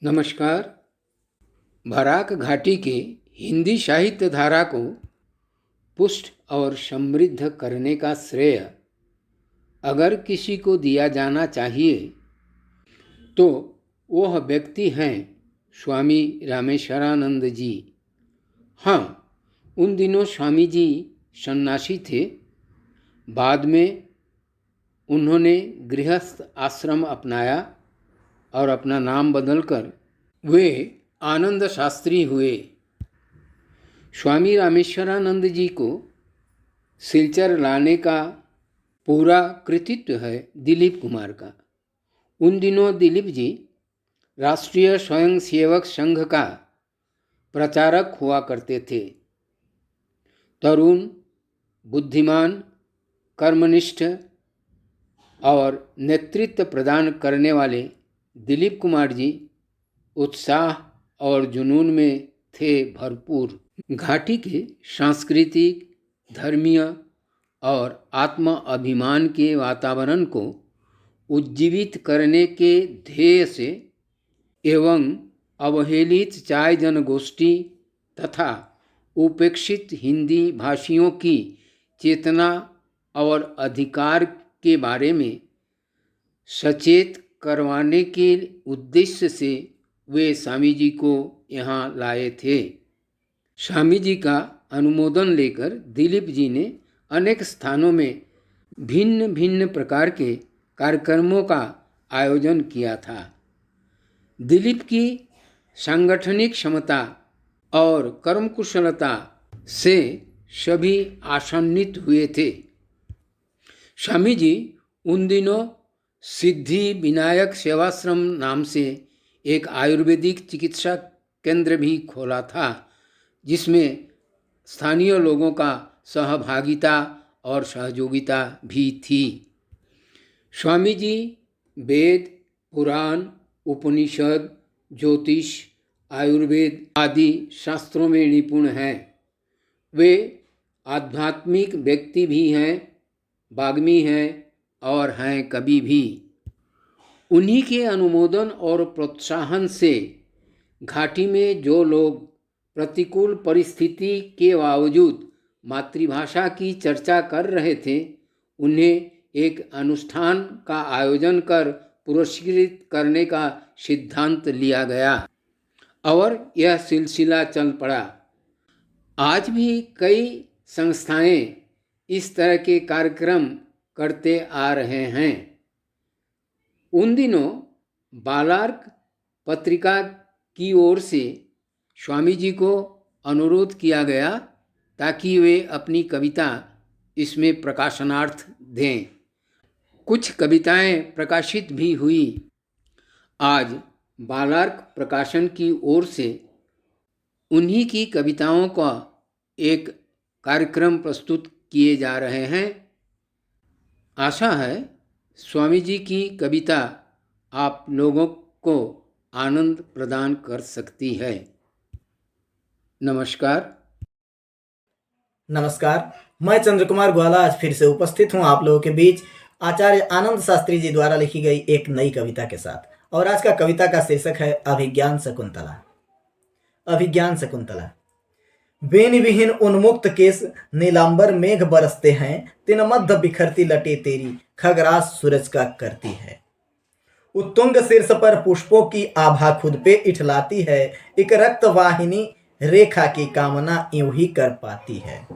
नमस्कार। बराक घाटी के हिंदी साहित्य धारा को पुष्ट और समृद्ध करने का श्रेय अगर किसी को दिया जाना चाहिए तो वह व्यक्ति हैं स्वामी रामेश्वरानंद जी। हाँ, उन दिनों स्वामी जी सन्यासी थे। बाद में उन्होंने गृहस्थ आश्रम अपनाया और अपना नाम बदलकर वे आनंद शास्त्री हुए। स्वामी रामेश्वरानंद जी को सिलचर लाने का पूरा कृतित्व है दिलीप कुमार का। उन दिनों दिलीप जी राष्ट्रीय स्वयंसेवक संघ का प्रचारक हुआ करते थे। तरुण, बुद्धिमान, कर्मनिष्ठ और नेतृत्व प्रदान करने वाले दिलीप कुमार जी उत्साह और जुनून में थे भरपूर। घाटी के सांस्कृतिक, धर्मीय और आत्म अभिमान के वातावरण को उज्जीवित करने के ध्येय से एवं अवहेलित चाय जनगोष्ठी तथा उपेक्षित हिंदी भाषियों की चेतना और अधिकार के बारे में सचेत करवाने के उद्देश्य से वे स्वामी जी को यहाँ लाए थे। स्वामी जी का अनुमोदन लेकर दिलीप जी ने अनेक स्थानों में भिन्न भिन्न प्रकार के कार्यक्रमों का आयोजन किया था। दिलीप की सांगठनिक क्षमता और कर्मकुशलता से सभी आशान्वित हुए थे। स्वामी जी उन दिनों सिद्धि विनायक सेवाश्रम नाम से एक आयुर्वेदिक चिकित्सा केंद्र भी खोला था, जिसमें स्थानीय लोगों का सहभागिता और सहयोगिता भी थी। स्वामी जी वेद, पुराण, उपनिषद, ज्योतिष, आयुर्वेद आदि शास्त्रों में निपुण हैं। वे आध्यात्मिक व्यक्ति भी हैं, वाग्मी हैं और हैं कवि भी। उन्हीं के अनुमोदन और प्रोत्साहन से घाटी में जो लोग प्रतिकूल परिस्थिति के बावजूद मातृभाषा की चर्चा कर रहे थे, उन्हें एक अनुष्ठान का आयोजन कर पुरस्कृत करने का सिद्धांत लिया गया और यह सिलसिला चल पड़ा। आज भी कई संस्थाएं इस तरह के कार्यक्रम करते आ रहे हैं। उन दिनों बालार्क पत्रिका की ओर से स्वामी जी को अनुरोध किया गया ताकि वे अपनी कविता इसमें प्रकाशनार्थ दें। कुछ कविताएं प्रकाशित भी हुई। आज बालार्क प्रकाशन की ओर से उन्हीं की कविताओं का एक कार्यक्रम प्रस्तुत किए जा रहे हैं। आशा है स्वामी जी की कविता आप लोगों को आनंद प्रदान कर सकती है। नमस्कार। नमस्कार, मैं चंद्र कुमार ग्वाला आज फिर से उपस्थित हूं आप लोगों के बीच आचार्य आनंद शास्त्री जी द्वारा लिखी गई एक नई कविता के साथ। और आज का कविता का शीर्षक है अभिज्ञान शकुंतला। अभिज्ञान शकुंतला। बेनी विहीन उन्मुक्त केस नीलांबर मेघ बरसते हैं, तिन मध्य बिखरती लटे तेरी खगराज सूरज का करती है। उत्तुंग शीर्ष पर पुष्पों की आभा खुद पे इठलाती है, एक रक्त वाहिनी रेखा की कामना यूं ही कर पाती है।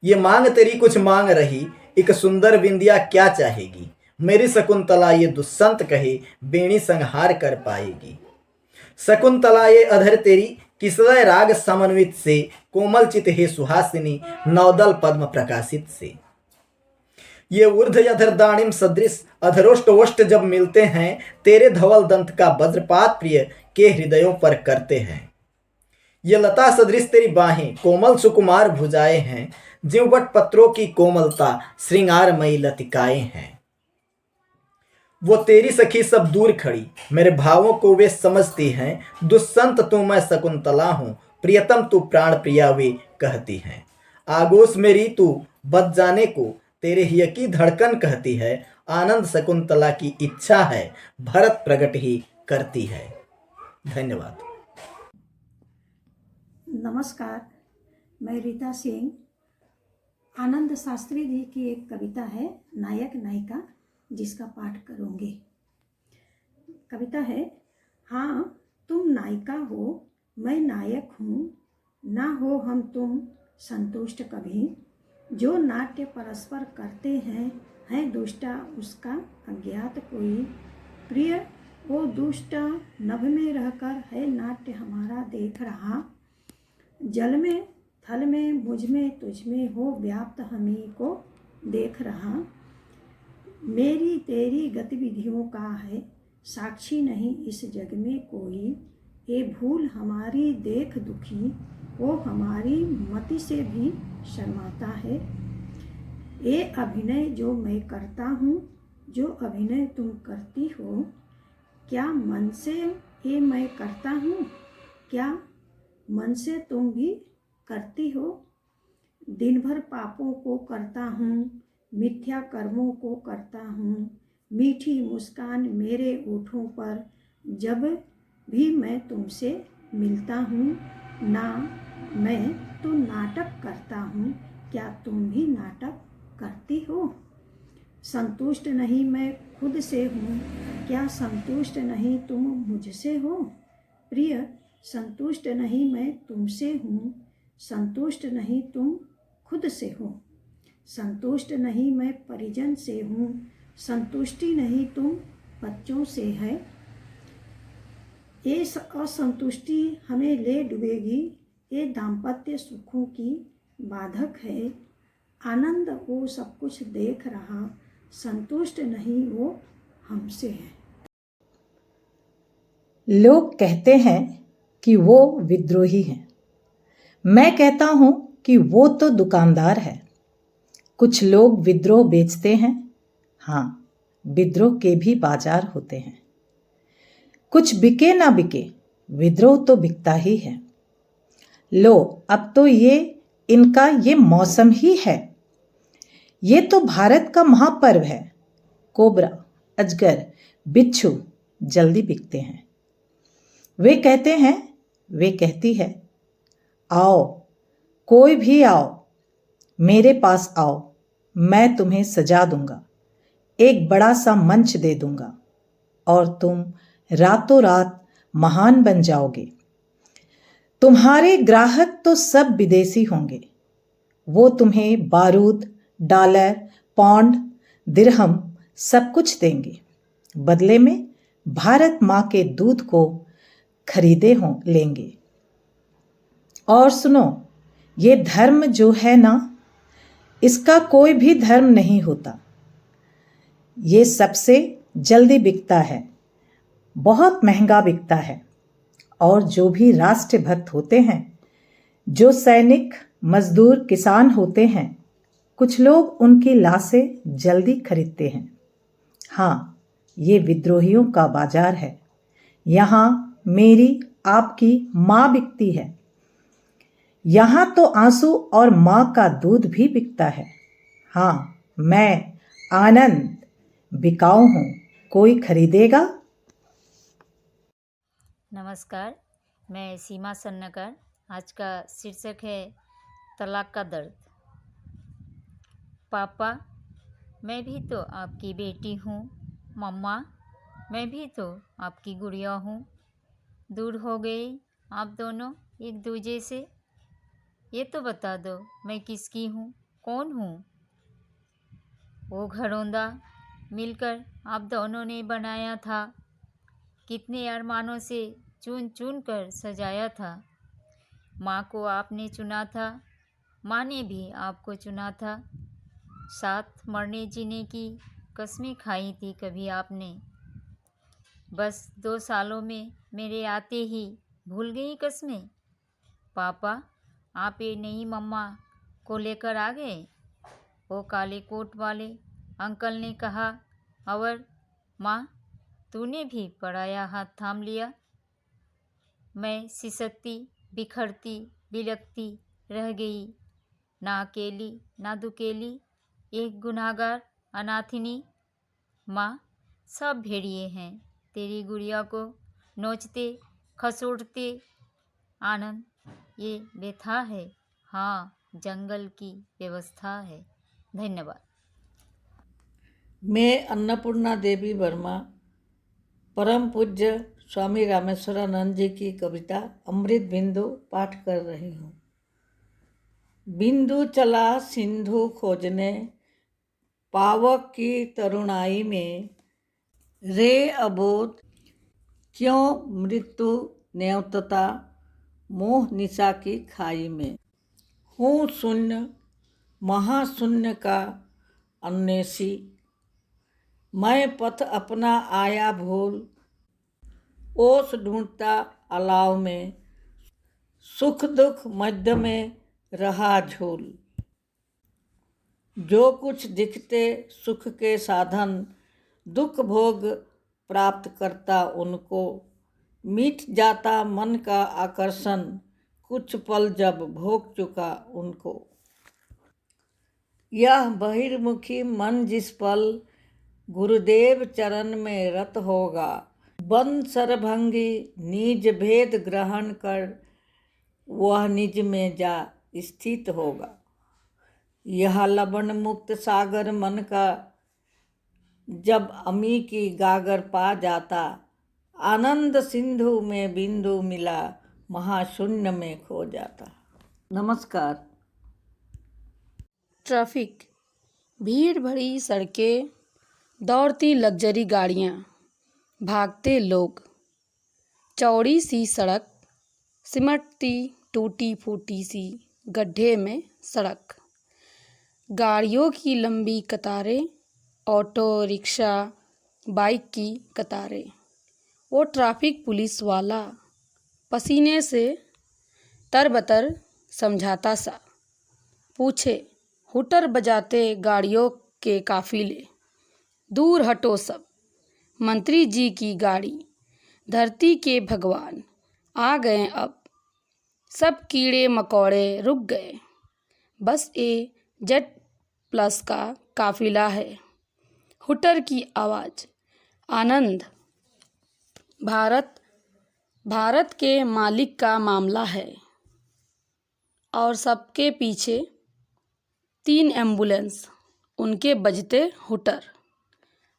ये मांग तेरी कुछ मांग रही, एक सुंदर बिंदिया क्या चाहेगी, मेरी शकुंतला ये दुष्यंत कहे बेणी संहार कर पाएगी। शकुंतला ये अधर तेरी किसलय राग समन्वित से, कोमल चित हे सुहासिनी नवदल पद्म प्रकाशित से। ये ऊर्ध्व अधर दाणिम सदृश अधरोष्ट वष्ट जब मिलते हैं, तेरे धवल दंत का वज्रपात प्रिय के हृदयों पर करते हैं। ये लता सदृश तेरी बाहें कोमल सुकुमार भुजाएं हैं, ज्यों पत्रों की कोमलता श्रृंगारमयी लतिकाएं हैं। वो तेरी सखी सब दूर खड़ी, मेरे भावों को वे समझती हैं, दुष्यंत तू मैं शकुंतला हूँ, प्रियतम तू प्राण प्रिया वे कहती हैं। आगोश मेरी तू बच जाने को तेरे हिय की धड़कन कहती है, आनंद शकुंतला की इच्छा है, भरत प्रगट ही करती है। धन्यवाद। नमस्कार, मैं रीता सिंह। आनंद शास्त्री जी की एक कविता है नायक नायिका, जिसका पाठ करूँगी। कविता है। हाँ, तुम नायिका हो, मैं नायक हूँ, ना हो हम तुम संतुष्ट कभी। जो नाट्य परस्पर करते हैं दुष्टा उसका अज्ञात कोई। प्रिय वो दुष्टा नभ में रहकर है नाट्य हमारा देख रहा। जल में थल में मुझ में तुझ में हो व्याप्त हमी को देख रहा। मेरी तेरी गतिविधियों का है साक्षी नहीं इस जग में कोई। ये भूल हमारी देख दुखी वो हमारी मति से भी शर्माता है। ये अभिनय जो मैं करता हूँ, जो अभिनय तुम करती हो, क्या मन से ये मैं करता हूँ, क्या मन से तुम भी करती हो। दिन भर पापों को करता हूँ, मिथ्या कर्मों को करता हूँ। मीठी मुस्कान मेरे ओठों पर जब भी मैं तुमसे मिलता हूँ। ना मैं तो नाटक करता हूँ, क्या तुम भी नाटक करती हो। संतुष्ट नहीं मैं खुद से हूँ, क्या संतुष्ट नहीं तुम मुझसे हो। प्रिय संतुष्ट नहीं मैं तुमसे हूँ, संतुष्ट नहीं तुम खुद से हो। संतुष्ट नहीं मैं परिजन से हूँ, संतुष्टि नहीं तुम बच्चों से है। ये असंतुष्टि हमें ले डूबेगी, ये दाम्पत्य सुखों की बाधक है। आनंद वो सब कुछ देख रहा, संतुष्ट नहीं वो हमसे है। लोग कहते हैं कि वो विद्रोही हैं। मैं कहता हूं कि वो तो दुकानदार है। कुछ लोग विद्रोह बेचते हैं। हाँ, विद्रोह के भी बाजार होते हैं। कुछ बिके ना बिके, विद्रोह तो बिकता ही है। लो, अब तो इनका ये मौसम ही है। ये तो भारत का महापर्व है। कोबरा, अजगर, बिच्छू जल्दी बिकते हैं। वे कहते हैं, वे कहती है, आओ, कोई भी आओ, मेरे पास आओ, मैं तुम्हें सजा दूंगा, एक बड़ा सा मंच दे दूंगा और तुम रातों रात महान बन जाओगे। तुम्हारे ग्राहक तो सब विदेशी होंगे। वो तुम्हें बारूद, डॉलर, पौंड, दिरहम सब कुछ देंगे। बदले में भारत माँ के दूध को खरीदे लेंगे। और सुनो, ये धर्म जो है ना, इसका कोई भी धर्म नहीं होता। ये सबसे जल्दी बिकता है, बहुत महंगा बिकता है। और जो भी राष्ट्रभक्त होते हैं, जो सैनिक, मजदूर, किसान होते हैं, कुछ लोग उनकी लाशें जल्दी खरीदते हैं। हाँ, ये विद्रोहियों का बाजार है। यहाँ मेरी आपकी माँ बिकती है। यहाँ तो आंसू और माँ का दूध भी बिकता है। हाँ, मैं आनंद बिकाऊ हूँ, कोई खरीदेगा। नमस्कार, मैं सीमा सन्नकर। आज का शीर्षक है तलाक का दर्द। पापा, मैं भी तो आपकी बेटी हूँ। मम्मा, मैं भी तो आपकी गुड़िया हूँ। दूर हो गए आप दोनों एक दूजे से। ये तो बता दो मैं किसकी हूँ, कौन हूँ। वो घरौंदा मिलकर आप दोनों ने बनाया था, कितने अरमानों से चुन चुन कर सजाया था। माँ को आपने चुना था, माँ ने भी आपको चुना था। साथ मरने जीने की कसमें खाई थी कभी आपने। बस 2 सालों में मेरे आते ही भूल गई कसमें। पापा, आप ये नई मम्मा को लेकर आ गए। वो काले कोट वाले अंकल ने कहा, और माँ, तूने भी पराया हाथ थाम लिया। मैं सिसकती, बिखरती, बिलखती रह गई, ना अकेली ना दुकेली, एक गुनाहगार अनाथिनी। माँ, सब भेड़िए हैं तेरी गुड़िया को नोचते खसोटते आनंद, ये व्यथा है, हाँ जंगल की व्यवस्था है। धन्यवाद। मैं अन्नपूर्णा देवी वर्मा परम पूज्य स्वामी रामेश्वरानंद जी की कविता अमृत बिंदु पाठ कर रही हूँ। बिंदु चला सिंधु खोजने, पावक की तरुणाई में, रे अबोध क्यों मृत्यु न्योतता, मोह निशा की खाई में। हूँ शून्य महाशून्य का अन्वेषी, मैं पथ अपना आया भूल, ओस ढूंढता अलाव में, सुख दुख मध्य में रहा झूल। जो कुछ दिखते सुख के साधन, दुख भोग प्राप्त करता उनको, मिट जाता मन का आकर्षण, कुछ पल जब भोग चुका उनको। यह बहिर्मुखी मन जिस पल गुरुदेव चरण में रत होगा, बन सरभंगी निज भेद ग्रहण कर वह निज में जा स्थित होगा। यह लवण मुक्त सागर मन का जब अमी की गागर पा जाता, आनंद सिंधु में बिंदु मिला, महाशून्य में खो जाता। नमस्कार। ट्रैफिक, भीड़ भरी सड़कें, दौड़ती लग्जरी गाड़ियाँ, भागते लोग, चौड़ी सी सड़क, सिमटती टूटी फूटी सी गड्ढे में सड़क, गाड़ियों की लंबी कतारें, ऑटो रिक्शा बाइक की कतारें। वो ट्रैफिक पुलिस वाला पसीने से तरबतर समझाता सा पूछे, हुटर बजाते गाड़ियों के काफिले, दूर हटो सब, मंत्री जी की गाड़ी, धरती के भगवान आ गए अब, सब कीड़े मकोड़े रुक गए, बस ये जेट प्लस का काफिला है। हुटर की आवाज़, आनंद, भारत के मालिक का मामला है, और सबके पीछे 3 एम्बुलेंस, उनके बजते हुटर,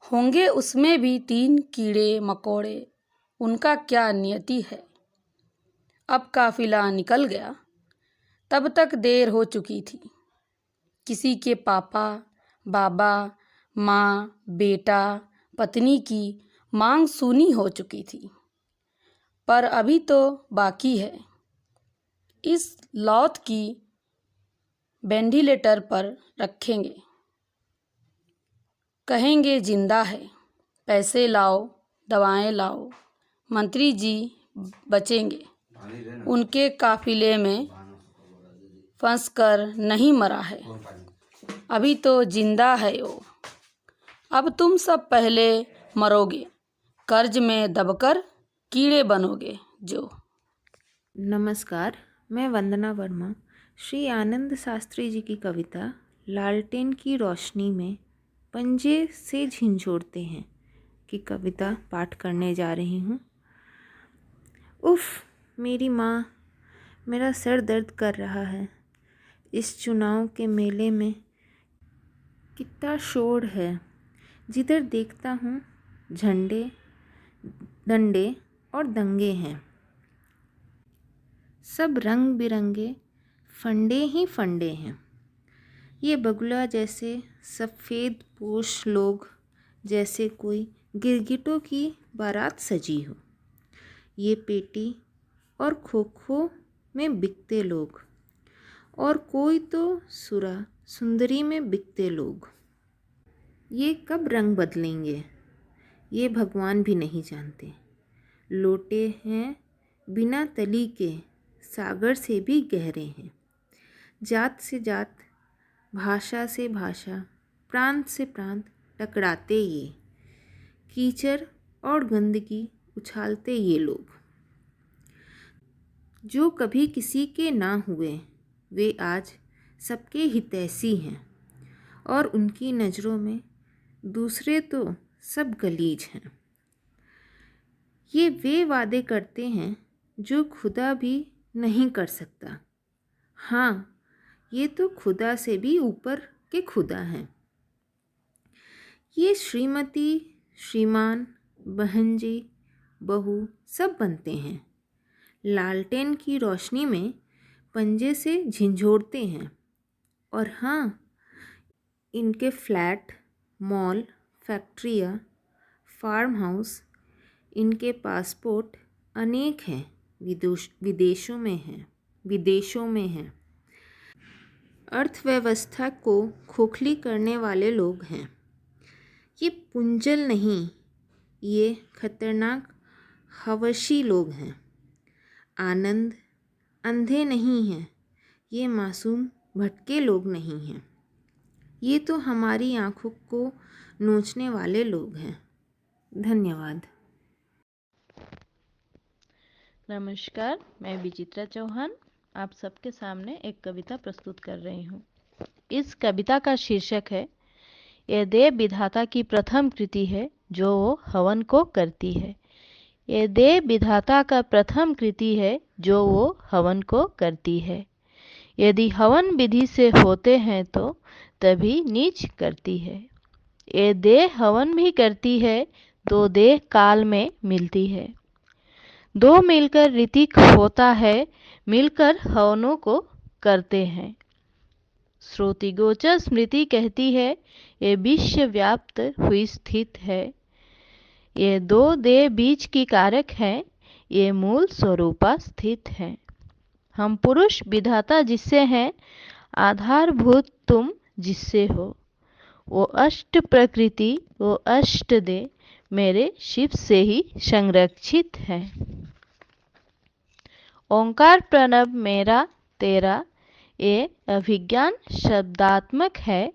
होंगे उसमें भी 3 कीड़े मकोड़े, उनका क्या नियति है। अब काफिला निकल गया, तब तक देर हो चुकी थी। किसी के पापा, बाबा, माँ, बेटा, पत्नी की मांग सूनी हो चुकी थी, पर अभी तो बाकी है। इस लौत की वेंटिलेटर पर रखेंगे, कहेंगे जिंदा है, पैसे लाओ, दवाएं लाओ, मंत्री जी बचेंगे, उनके काफिले में फंसकर नहीं मरा है, अभी तो जिंदा है वो। अब तुम सब पहले मरोगे, कर्ज में दबकर कीड़े बनोगे जो। नमस्कार, मैं वंदना वर्मा श्री आनंद शास्त्री जी की कविता लालटेन की रोशनी में पंजे से झिंझोड़ते हैं की कविता पाठ करने जा रही हूँ। उफ़ मेरी माँ, मेरा सर दर्द कर रहा है। इस चुनाव के मेले में कितना शोर है। जिधर देखता हूँ झंडे, डंडे और दंगे हैं। सब रंग बिरंगे फंडे ही फंडे हैं। ये बगुला जैसे सफ़ेद पोश लोग, जैसे कोई गिरगिटों की बारात सजी हो। ये पेटी और खो-खो में बिकते लोग, और कोई तो सुरा सुंदरी में बिकते लोग। ये कब रंग बदलेंगे, ये भगवान भी नहीं जानते। लोटे हैं बिना तली के, सागर से भी गहरे हैं। जात से जात, भाषा से भाषा, प्रांत से प्रांत टकराते ये, कीचड़ और गंदगी उछालते ये लोग। जो कभी किसी के ना हुए, वे आज सबके हितैषी हैं, और उनकी नज़रों में दूसरे तो सब गलीज हैं। ये वे वादे करते हैं जो खुदा भी नहीं कर सकता। हाँ, ये तो खुदा से भी ऊपर के खुदा हैं। ये श्रीमती, श्रीमान, बहन जी, बहू सब बनते हैं। लालटेन की रोशनी में पंजे से झिंझोड़ते हैं। और हाँ, इनके फ्लैट, मॉल, फैक्ट्रियाँ, फार्म हाउस, इनके पासपोर्ट अनेक हैं, विदेशों में हैं। अर्थव्यवस्था को खोखली करने वाले लोग हैं। ये पुंजल नहीं, ये खतरनाक हवशी लोग हैं। आनंद अंधे नहीं हैं, ये मासूम भटके लोग नहीं हैं। ये तो हमारी आँखों को नोचने वाले लोग हैं। धन्यवाद। नमस्कार, मैं विचित्रा चौहान आप सबके सामने एक कविता प्रस्तुत कर रही हूँ। इस कविता का शीर्षक है, यह देव विधाता की प्रथम कृति है जो वो हवन को करती है। यह देव विधाता का प्रथम कृति है जो वो हवन को करती है। यदि हवन विधि से होते हैं तो तभी नीच करती है। ये देह हवन भी करती है, दो देह काल में मिलती है। दो मिलकर ऋतिक होता है, मिलकर हवनों को करते हैं। श्रुतिगोचर स्मृति कहती है, ये विश्व व्याप्त हुई स्थित है। ये दो देह बीज की कारक हैं, ये मूल स्वरूपा स्थित है। हम पुरुष विधाता जिससे हैं, आधारभूत तुम जिससे हो। वो अष्ट प्रकृति, वो अष्ट दे मेरे शिव से ही संरक्षित है। ओंकार प्रणव मेरा तेरा, ये अभिज्ञान शब्दात्मक है।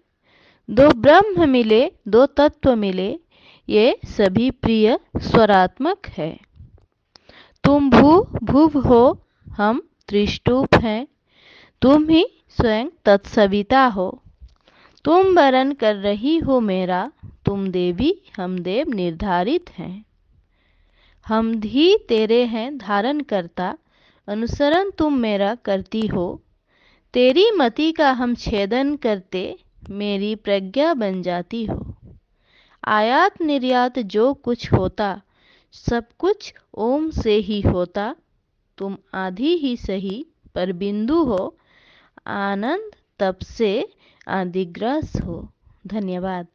दो ब्रह्म मिले, दो तत्व मिले, ये सभी प्रिय स्वरात्मक है। तुम भुव हो, हम त्रिष्टुप हैं, तुम ही स्वयं तत्सविता हो। तुम वरण कर रही हो मेरा, तुम देवी हम देव निर्धारित हैं। हम भी तेरे हैं धारण करता, अनुसरण तुम मेरा करती हो। तेरी मति का हम छेदन करते, मेरी प्रज्ञा बन जाती हो। आयात निर्यात जो कुछ होता, सब कुछ ओम से ही होता। तुम आधी ही सही पर बिंदु हो, आनंद तब से आदिग्रस हो। धन्यवाद।